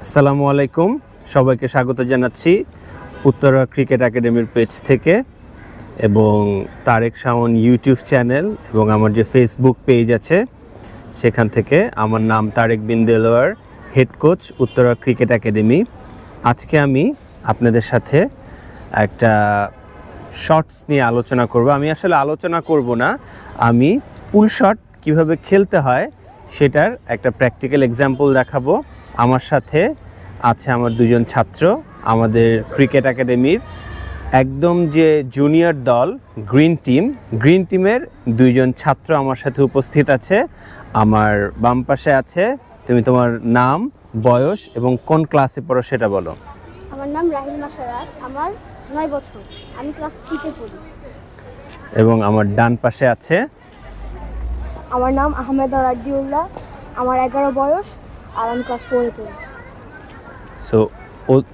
আসসালামু আলাইকুম, সবাইকে স্বাগত জানাচ্ছি উত্তরা ক্রিকেট একাডেমির পেজ থেকে এবং তারেক শাওন ইউটিউব চ্যানেল এবং আমার যে ফেসবুক পেজ আছে সেখান থেকে। আমার নাম Tarek Bin Delwar, head coach Uttara cricket academy. আজকে আমি আপনাদের সাথে একটা শটস নিয়ে আলোচনা করব। আমি আসলে আলোচনা করব না, আমি পুল শট কীভাবে খেলতে হয় সেটার একটা প্র্যাকটিক্যাল এক্সাম্পল দেখাবো। আমার সাথে আছে আমার দুজন ছাত্র, আমাদের ক্রিকেট একাডেমির একদম যে জুনিয়র দল গ্রিন টিমের দুইজন ছাত্র আমার সাথে উপস্থিত আছে। আমার বাম পাশে আছে, তুমি তোমার নাম, বয়স এবং কোন ক্লাসে পড়ো সেটা বলো। আমার নাম রাহিল মাসারাত, আমার 9 বছর, আমি ক্লাস 3তে পড়ি। এবং আমার ডান পাশে আছে, আমার নাম আহমেদ আলাদিউল্লাহ, আমার 11 বয়স আর আমি ক্লাস 4-এ পড়ি। সো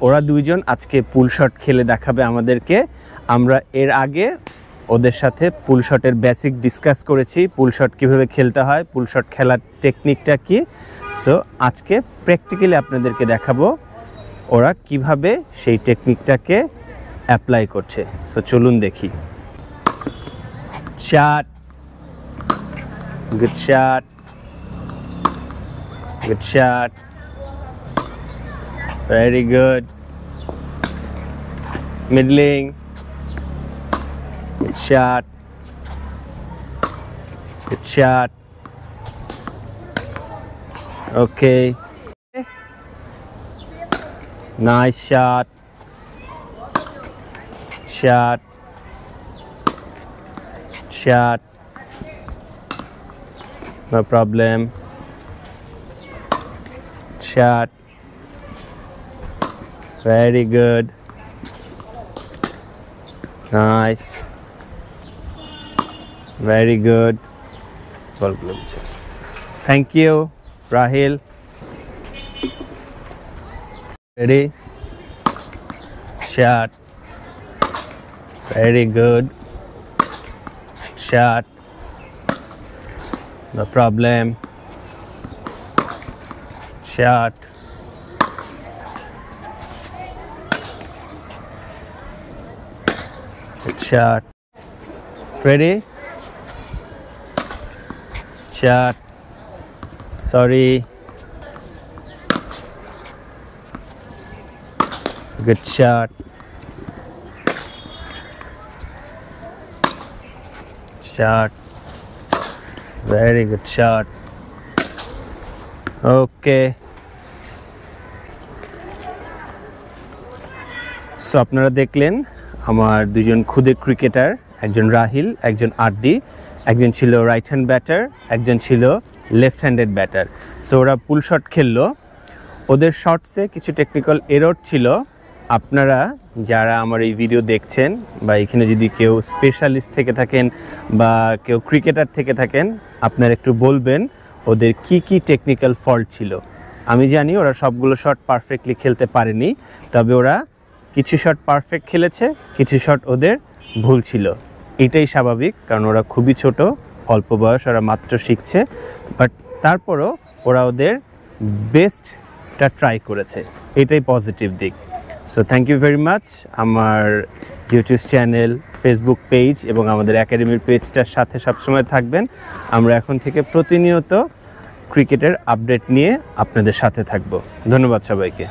ওরা দুইজন আজকে পুল শট খেলে দেখাবে আমাদেরকে। আমরা এর আগে ওদের সাথে পুল শটের বেসিক ডিসকাস করেছি, পুল শট কীভাবে খেলতে হয়, পুল শট খেলার টেকনিকটা কি। সো আজকে প্র্যাকটিক্যালি আপনাদেরকে দেখাবো ওরা কিভাবে সেই টেকনিকটাকে অ্যাপ্লাই করছে। সো চলুন দেখি। Shot, good shot, good shot, very good, middling, good shot, good shot, okay, nice shot, shot, shot, no problem, shot, very good, nice, very good, thank you Rahil. Ready, shot, very good, shot, no problem, shot, good shot, ready, shot, sorry, good shot, shot, very good shot, okay. So আপনারা দেখলেন আমার দুজন খুদে cricketer, একজন রাহিল, একজন আরদি, একজন ছিল রাইট হ্যান্ড ব্যাটার, একজন ছিল লেফট হ্যান্ডেড ব্যাটার। সো ওরা পুল শট খেললো। ওদের শটসে কিছু টেকনিক্যাল এরর ছিল। আপনারা যারা আমার এই ভিডিও দেখছেন বা এখানে যদি কেউ স্পেশালিস্ট থেকে থাকেন বা কেউ ক্রিকেটার থেকে থাকেন, আপনারা একটু বলবেন ওদের কি কি টেকনিক্যাল ফল্ট ছিল। আমি জানি ওরা সবগুলো শট পারফেক্টলি খেলতে পারেনি, তবে ওরা কিছু শট পারফেক্ট খেলেছে, কিছু শট ওদের ভুল ছিল। এটাই স্বাভাবিক, কারণ ওরা খুবই ছোট, অল্প বয়স, ওরা মাত্র শিখছে। বাট তারপরও ওরা ওদের বেস্টটা ট্রাই করেছে, এটাই পজিটিভ দিক। So thank you very much. আমার ইউটিউব চ্যানেল, ফেসবুক পেজ এবং আমাদের একাডেমির পেজটার সাথে সবসময় থাকবেন। আমরা এখন থেকে প্রতিনিয়ত ক্রিকেটের আপডেট নিয়ে আপনাদের সাথে থাকব। ধন্যবাদ সবাইকে।